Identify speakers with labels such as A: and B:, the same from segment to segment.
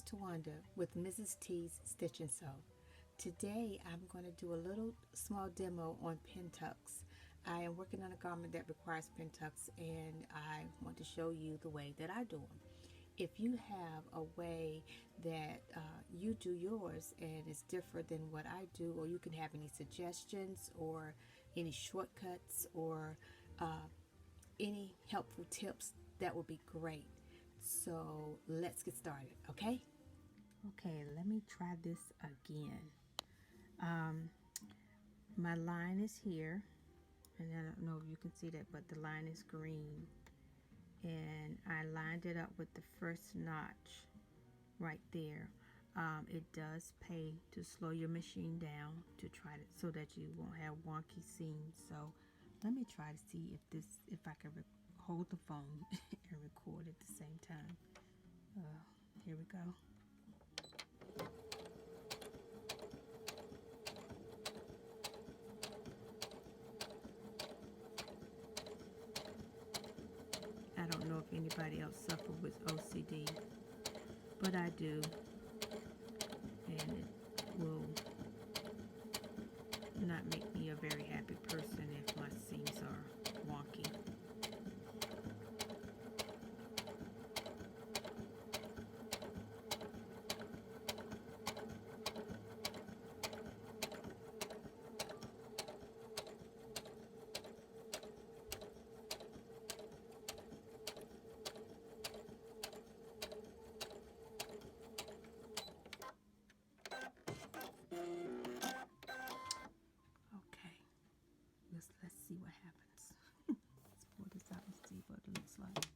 A: is Tawanda with Mrs. T's Stitch and Sew. Today I'm going to do a little small demo on Pintucks. I am working on a garment that requires Pintucks and I want to show you the way that I do them. If you have a way that you do yours and it's different than what I do, or you can have any suggestions or any shortcuts or any helpful tips, that would be great. So let's get started, okay? Okay, let me try this again. My line is here, and I don't know if you can see that, but the line is green. And I lined it up with the first notch right there. It does pay to slow your machine down to try to, so that you won't have wonky seams. So let me try to see if I can hold the phone and record at the same time. Here we go. I don't know if anybody else suffers with OCD, but I do, and it will not make me a very happy person if my seams are wonky. Let's see what happens. Let's pull this out and see what it looks like.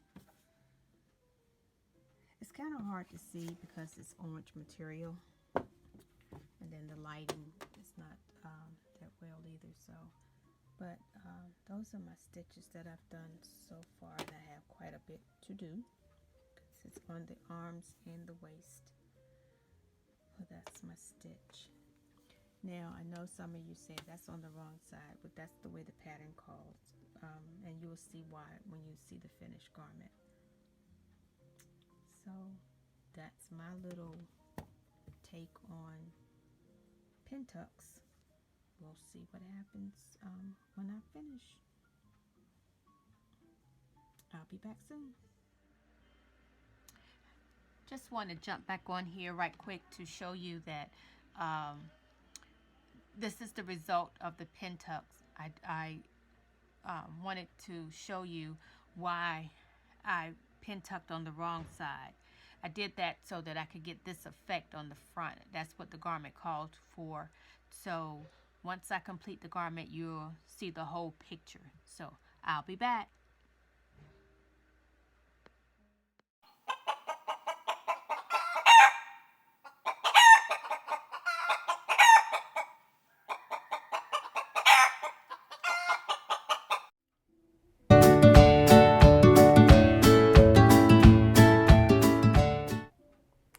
A: It's kind of hard to see because it's orange material, and then the lighting is not that well either. So, but those are my stitches that I've done so far, and I have quite a bit to do because it's on the arms and the waist. So that's my stitch. Now, I know some of you say that's on the wrong side, but that's the way the pattern calls, and you will see why when you see the finished garment. So, that's my little take on Pintucks. We'll see what happens when I finish. I'll be back soon. Just want to jump back on here right quick to show you that this is the result of the Pintucks. I wanted to show you why I Pintucked on the wrong side. I did that so that I could get this effect on the front. That's what the garment called for. So once I complete the garment, you'll see the whole picture. So I'll be back.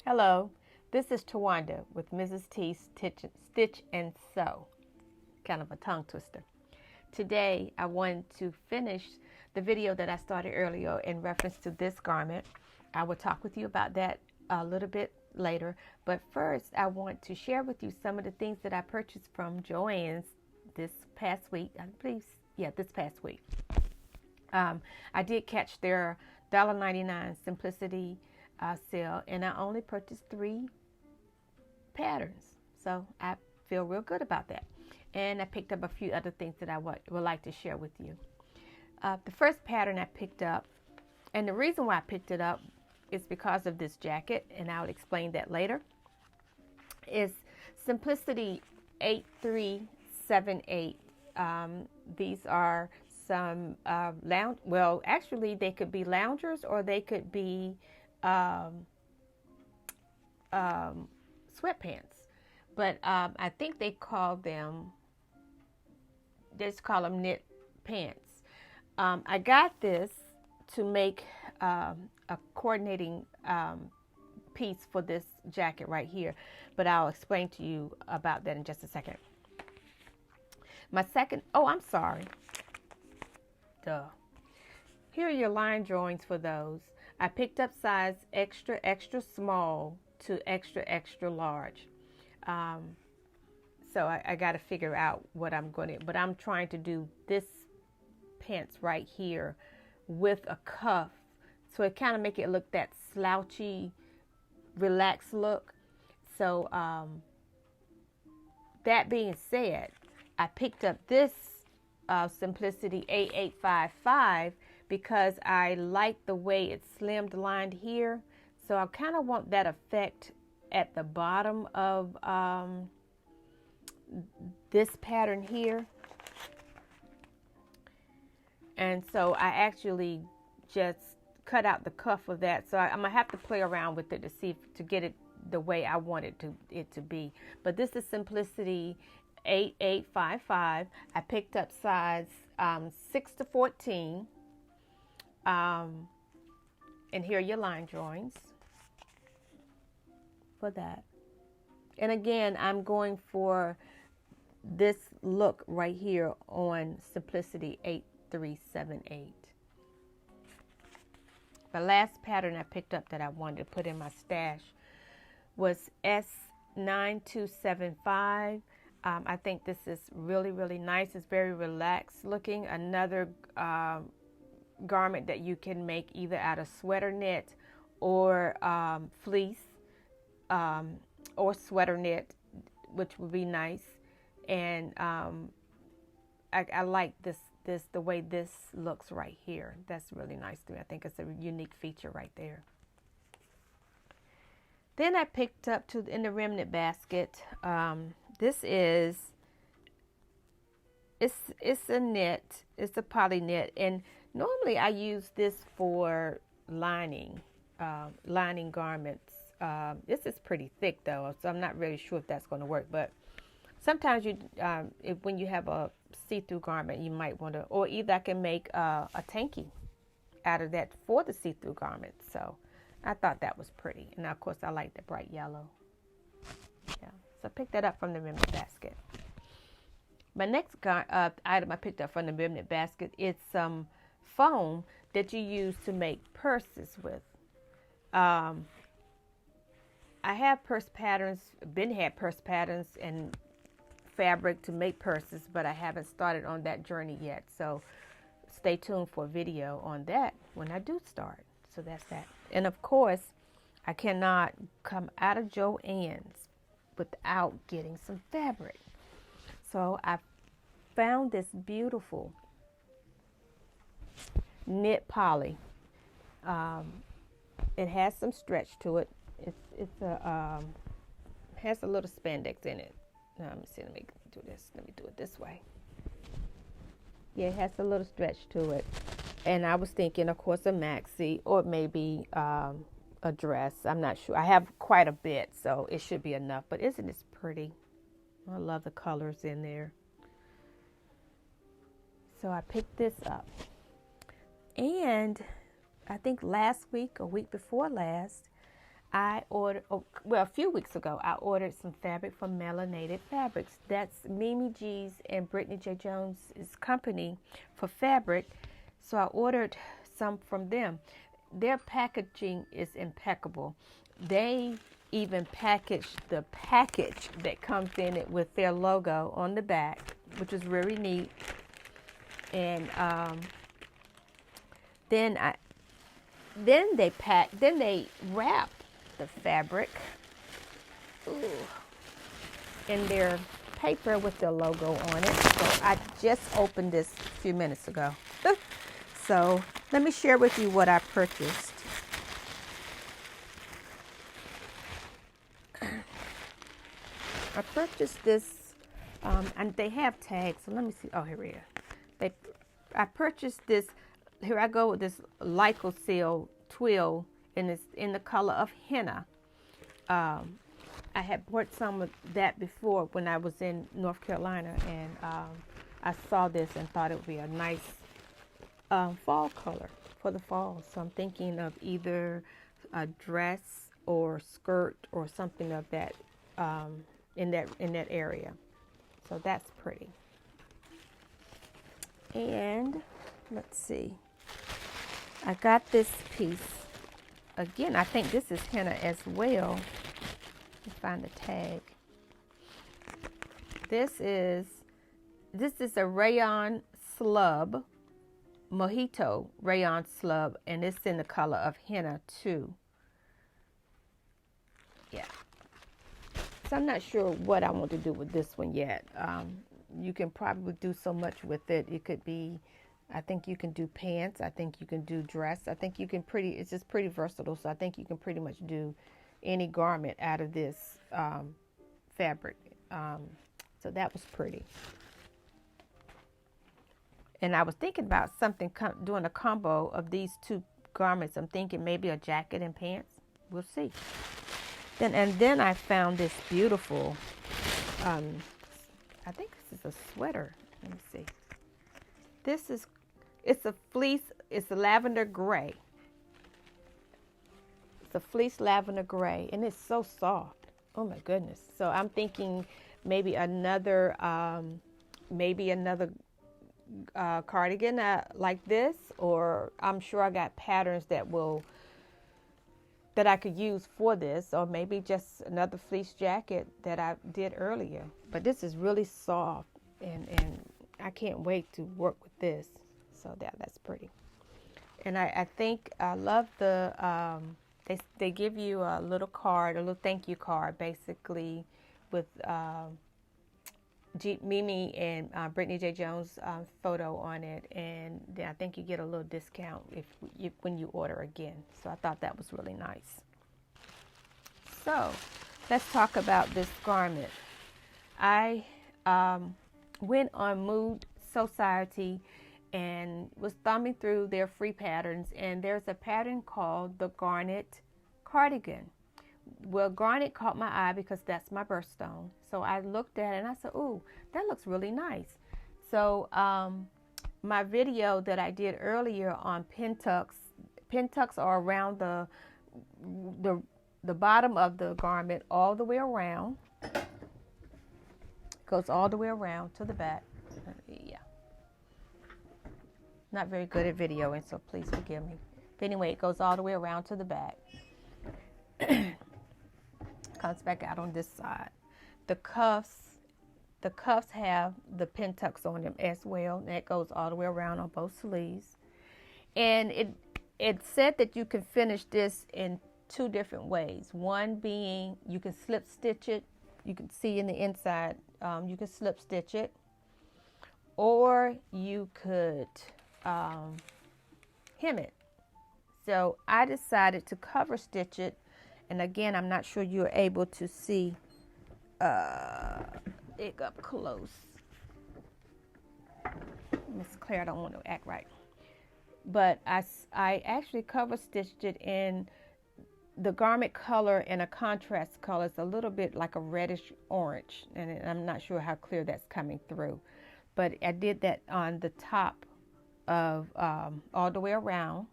A: Hello, this is Tawanda with Mrs. T's Stitch and Sew. Kind of a tongue twister. Today I wanted to finish the video that I started earlier in reference to this garment. I will talk with you about that a little bit later, but first I want to share with you some of the things that I purchased from JoAnn's this past week. I believe, yeah, this past week. I did catch their $1.99 Simplicity sale, and I only purchased 3 patterns, so I feel real good about that. And I picked up a few other things that I would like to share with you. The first pattern I picked up, and the reason why I picked it up is because of this jacket, and I'll explain that later, is Simplicity 8378. These are some lounge, well, actually they could be loungers or they could be sweatpants, but I think they just call them knit pants. I got this to make a coordinating piece for this jacket right here, but I'll explain to you about that in just a second. My second, I'm sorry. Duh. Here are your line drawings for those. I picked up size extra, extra small to extra, extra large. So I got to figure out what I'm going to, but I'm trying to do this pants right here with a cuff. So it kind of make it look that slouchy, relaxed look. So that being said, I picked up this Simplicity 8855 because I like the way it's slimmed lined here. So I kind of want that effect at the bottom of this pattern here. And so I actually just cut out the cuff of that. So I'm gonna have to play around with it to see to get it the way I want it to be. But this is Simplicity 8855. I picked up size 6 to 14. And here are your line drawings for that. And again, I'm going for this look right here on Simplicity 8378. The last pattern I picked up that I wanted to put in my stash was S9275. I think this is really, really nice. It's very relaxed looking. Another garment that you can make either out of sweater knit or fleece or sweater knit, which would be nice. And I like the way this looks right here. That's really nice to me. I think it's a unique feature right there. Then I picked up in the remnant basket. This is it's a knit. It's a poly knit, and normally I use this for lining garments. This is pretty thick though, so I'm not really sure if that's going to work. But sometimes when you have a see-through garment, you might want to, or either I can make a tanky out of that for the see-through garment. So I thought that was pretty, and of course I like the bright yellow. Yeah, so I picked that up from the remnant basket. My next item I picked up from the remnant basket is some foam that you use to make purses with. I have purse patterns, had purse patterns and fabric to make purses, but I haven't started on that journey yet. So stay tuned for a video on that when I do start. So that's that. And of course, I cannot come out of JoAnn's without getting some fabric. So I found this beautiful knit poly. It has some stretch to it. Has a little spandex in it. Let me see. Let me do this. Let me do it this way. Yeah, it has a little stretch to it. And I was thinking, of course, a maxi or maybe a dress. I'm not sure. I have quite a bit, so it should be enough. But isn't this pretty? I love the colors in there. So I picked this up. And I think last week or week before last, I ordered, a few weeks ago, I ordered some fabric from Melanated Fabrics. That's Mimi G's and Brittany J. Jones' company for fabric. So I ordered some from them. Their packaging is impeccable. They even packaged the package that comes in it with their logo on the back, which is really neat. And then they wrapped the fabric in their paper with the logo on it. So I just opened this a few minutes ago. So let me share with you what I purchased. I purchased this, and they have tags. So let me see. Oh, here we are. I purchased this. Here I go with this Lyocell twill, and it's in the color of henna. I had bought some of that before when I was in North Carolina, and I saw this and thought it would be a nice fall color for the fall. So I'm thinking of either a dress or skirt or something of that in that area. So that's pretty. And let's see. I got this piece. Again, I think this is henna as well. me find the tag. This is a rayon slub, mojito rayon slub, and it's in the color of henna too. Yeah. So I'm not sure what I want to do with this one yet. You can probably do so much with it. It could be, I think you can do pants. I think you can do dress. I think you can it's just pretty versatile. So I think you can pretty much do any garment out of this fabric. So that was pretty. And I was thinking about something, doing a combo of these two garments. I'm thinking maybe a jacket and pants. We'll see. Then I found this beautiful, I think this is a sweater. Let me see. It's a fleece, it's a lavender gray. It's a fleece lavender gray, and it's so soft. Oh my goodness. So I'm thinking maybe another cardigan like this, or I'm sure I got patterns that I could use for this, or maybe just another fleece jacket that I did earlier. But this is really soft, and I can't wait to work with this. So that's pretty. And I think I love the they give you a little card, a little thank you card, basically with Mimi and Brittany J. Jones' photo on it, and then I think you get a little discount when you order again. So I thought that was really nice. So let's talk about this garment. I went on Mood Sewciety and was thumbing through their free patterns, and there's a pattern called the Garnet Cardigan. Well, garnet caught my eye because that's my birthstone. So I looked at it and I said, ooh, that looks really nice. So my video that I did earlier on Pintucks are around the bottom of the garment all the way around. Goes all the way around to the back. Yeah. Not very good at videoing, so please forgive me. But anyway, it goes all the way around to the back. Comes back out on this side. The cuffs have the pintucks on them as well. And that goes all the way around on both sleeves. And it said that you can finish this in two different ways. One being you can slip stitch it. You can see in the inside, you can slip stitch it. Or you could hem it. So I decided to cover stitch it. And again, I'm not sure you're able to see it up close. Miss Claire, I don't want to act right. But I actually cover stitched it in the garment color and a contrast color. It's a little bit like a reddish orange. And I'm not sure how clear that's coming through. But I did that on the top of all the way around.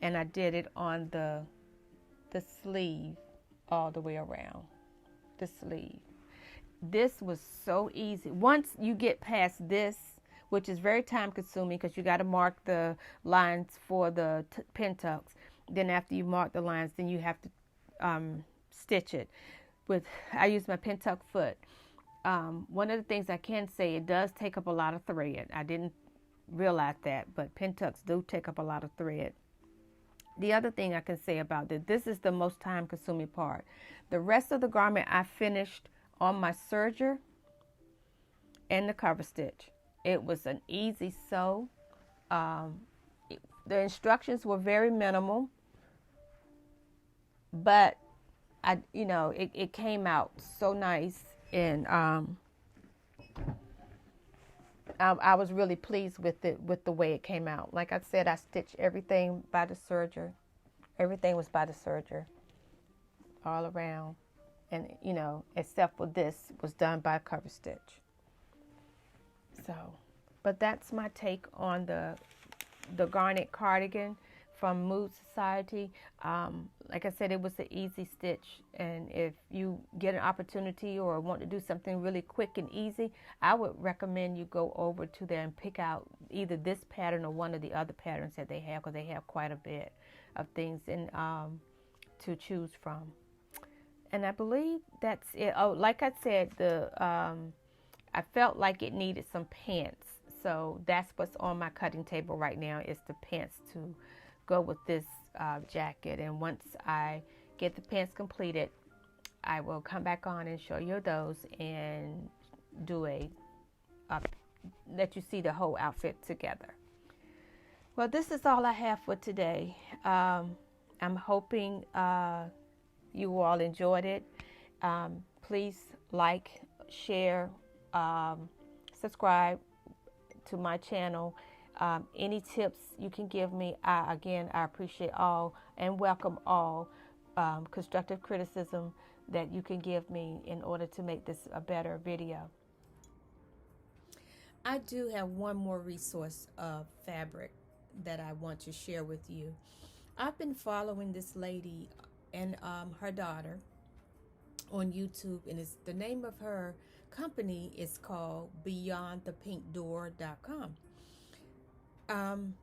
A: And I did it on the sleeve all the way around the sleeve. This was so easy. Once you get past this, which is very time consuming because you got to mark the lines for the pintucks. Then after you mark the lines, then you have to stitch it. I use my pintuck foot. One of the things I can say, it does take up a lot of thread. I didn't realize that, but pintucks do take up a lot of thread. The other thing I can say about this is the most time consuming part. The rest of the garment I finished on my serger and the cover stitch. It was an easy sew. The instructions were very minimal, but it came out so nice, and I was really pleased with it, with the way it came out. Like I said, I stitched everything by the serger. Everything was by the serger all around. And, except for this was done by cover stitch. So, but that's my take on the Garnet Cardigan from Mood Sewciety. Like I said, it was an easy stitch, and if you get an opportunity or want to do something really quick and easy, I would recommend you go over to there and pick out either this pattern or one of the other patterns that they have, because they have quite a bit of things to choose from. And I believe that's it. Oh, like I said, I felt like it needed some pants. So that's what's on my cutting table right now is the pants to go with this jacket. And once I get the pants completed, I will come back on and show you those and do let you see the whole outfit together. Well, this is all I have for today. I'm hoping you all enjoyed it. Please like, share, subscribe to my channel. Any tips you can give me, I appreciate all and welcome all constructive criticism that you can give me in order to make this a better video. I do have one more resource of fabric that I want to share with you. I've been following this lady and her daughter on YouTube, and the name of her company is called BeyondThePinkDoor.com.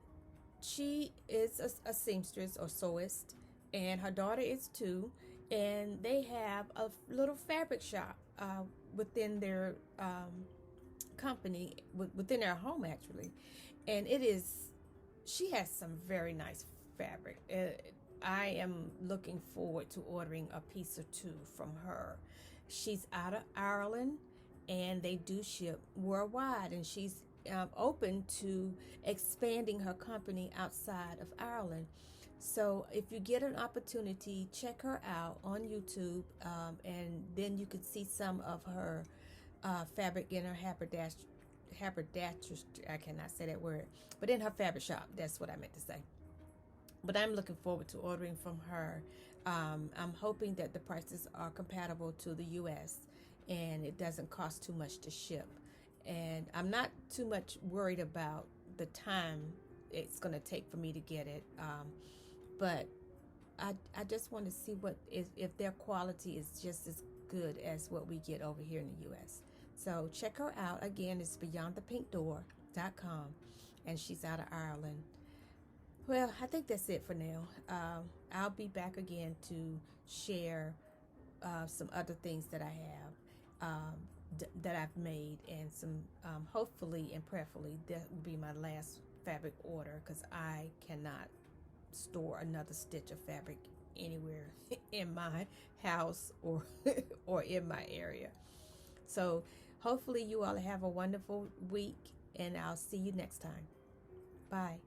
A: She is a seamstress or sewist, and her daughter is too, and they have a little fabric shop within their company, within their home actually, and she has some very nice fabric. I am looking forward to ordering a piece or two from her. She's out of Ireland, and they do ship worldwide, and she's open to expanding her company outside of Ireland. So if you get an opportunity, check her out on YouTube, and then you can see some of her fabric in her haberdashery. I cannot say that word, but in her fabric shop. That's what I meant to say. But I'm looking forward to ordering from her. I'm hoping that the prices are compatible to the U.S. and it doesn't cost too much to ship. And I'm not too much worried about the time it's going to take for me to get it. But I just want to see if their quality is just as good as what we get over here in the U.S. So check her out. Again, it's BeyondThePinkDoor.com, and she's out of Ireland. Well, I think that's it for now. I'll be back again to share some other things that I have that I've made, and some hopefully and prayerfully that will be my last fabric order, because I cannot store another stitch of fabric anywhere in my house or or in my area. So hopefully you all have a wonderful week, and I'll see you next time. Bye.